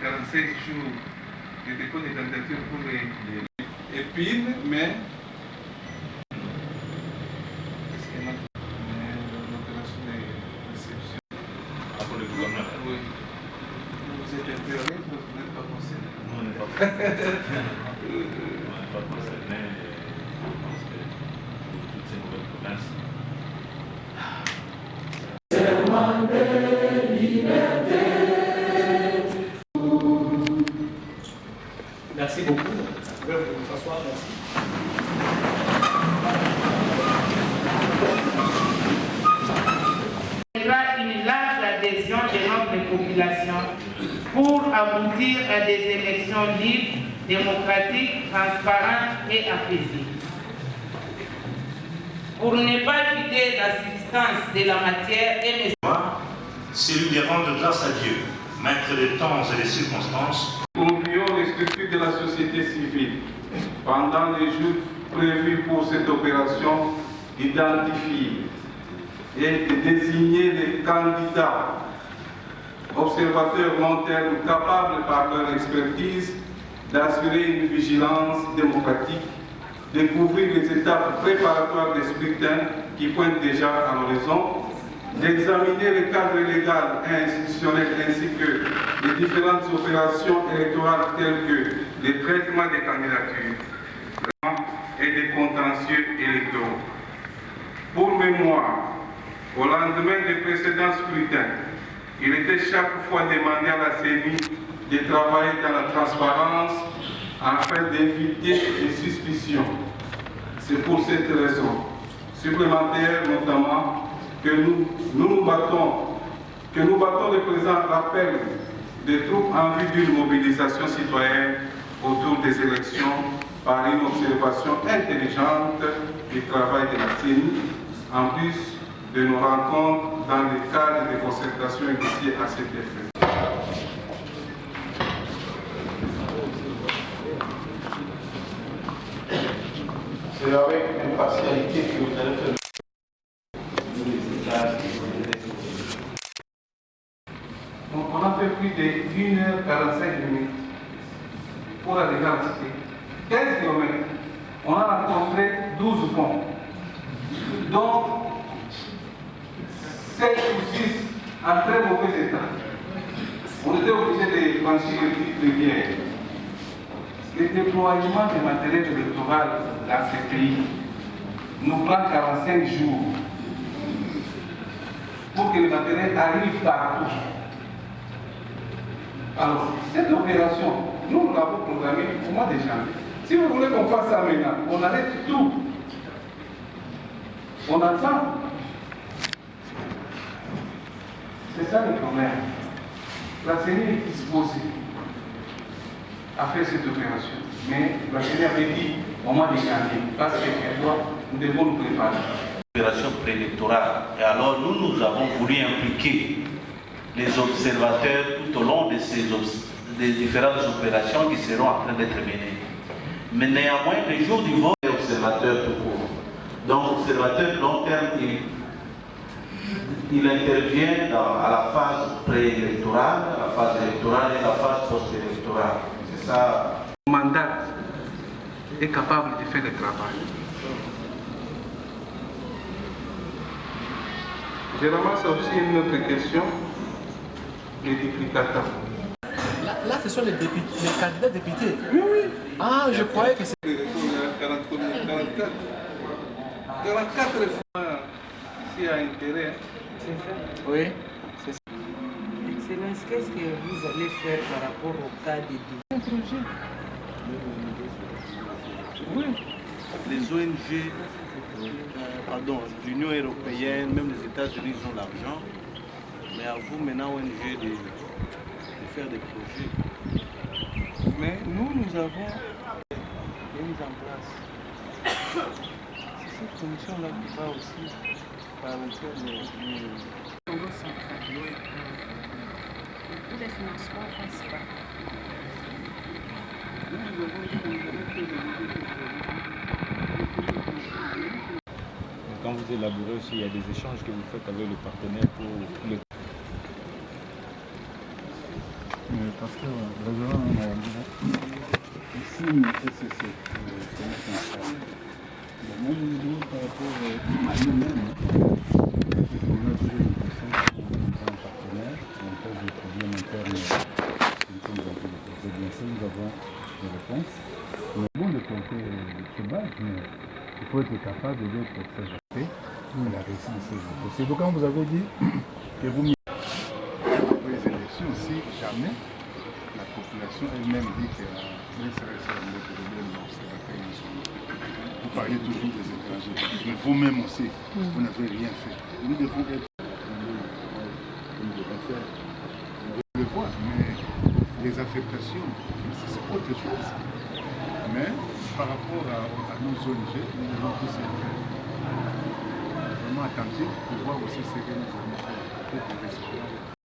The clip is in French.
45 jours de dépôt de candidature pour les épines, mais l'opération de réception. Après le gouvernement. Oui. Vous êtes intéressé, mais vous n'êtes pas concerné. Non, on n'est pas concerné. On n'est pas concerné. Je pense que pour toutes ces nouvelles provinces. Merci beaucoup. Vous pouvez vous asseoir, merci. Il y aura une large adhésion de notre population pour aboutir à des élections libres, démocratiques, transparentes et apaisées. Pour ne pas vider la substance de la matière et c'est lui de rendre grâce à Dieu, maître des temps et des circonstances. Convions les structures de la société civile pendant les jours prévus pour cette opération d'identifier et de désigner les candidats observateurs long terme capables par leur expertise d'assurer une vigilance démocratique, de couvrir les étapes préparatoires des scrutins qui pointent déjà à l'horizon, d'examiner le cadre légal et institutionnel ainsi que les différentes opérations électorales telles que les traitements des candidatures et des contentieux électoraux. Pour mémoire, au lendemain des précédents scrutins, il était chaque fois demandé à la CENI de travailler dans la transparence afin d'éviter les suspicions. C'est pour cette raison supplémentaire notamment que nous battons le présent appel des troupes en vue d'une mobilisation citoyenne autour des élections par une observation intelligente du travail de la CENI, en plus de nos rencontres dans le cadre des concertations initiées à cet effet. C'est avec impartialité que vous allez faire. Donc on a fait plus de 1h45 minutes pour arriver à la cité. 15 km. On a rencontré 12 ponts. Donc 7 ou 6 en très mauvais état. On était obligé de franchir les petites rivières. Le déploiement des matériels électoral dans ce pays nous prend 45 jours pour que le matériel arrive partout. Alors, cette opération, nous l'avons programmée au mois de janvier. Si vous voulez qu'on fasse ça maintenant, on arrête tout. On attend. C'est ça le problème. La CENI est disposée à faire cette opération. Mais la CENI avait dit au mois de janvier, parce que nous devons nous préparer. Opération préélectorale. Et alors nous avons voulu impliquer les observateurs tout au long de des différentes opérations qui seront en train d'être menées. Mais néanmoins, le jour du vote, les observateurs tout court. Donc, observateur long terme, il intervient à la phase préélectorale, à la phase électorale et à la phase post-électorale. C'est ça. Le mandat est capable de faire le travail. Je ramasse aussi une autre question, les duplicata. Là, ce sont les candidats députés. Oui, oui. Ah, je croyais que c'est... 44 fois, s'il y a intérêt. C'est ça. Oui, c'est ça. Excellence, qu'est-ce que vous allez faire par rapport au cas des deux? Un projet. Oui. Les ONG, l'Union européenne, même les États-Unis ont l'argent. Mais à vous maintenant, ONG, de faire des projets. Mais nous avons Mis en place. C'est cette commission-là qui va aussi par lequel Congo central. Tous les financements passent par. Quand vous élaborez aussi, il y a des échanges que vous faites avec le partenaire pour le... Parce que le gouvernement signe SCC, moi, je dis par rapport à nous-mêmes, on a toujours une personne qui est un partenaire, on pose des problèmes internes, nous sommes en train de poser bien sûr, nous avons des réponses. On est bon de compter le chômage, mais il faut être capable d'être observateur de la réussite de ces gens. C'est pourquoi vous avez dit que vous après les élections aussi, jamais la population elle-même dit que les problèmes d'observateurs nationaux. Vous parlez toujours des étrangers, mais vous-même aussi, vous n'avez rien fait. Nous devons être. Nous devons faire. On le voit, mais les affectations, c'est autre chose. Mais par rapport à nos ONG, nous devons tous être vraiment attentifs pour voir aussi ce que nous avons fait pour recevoir.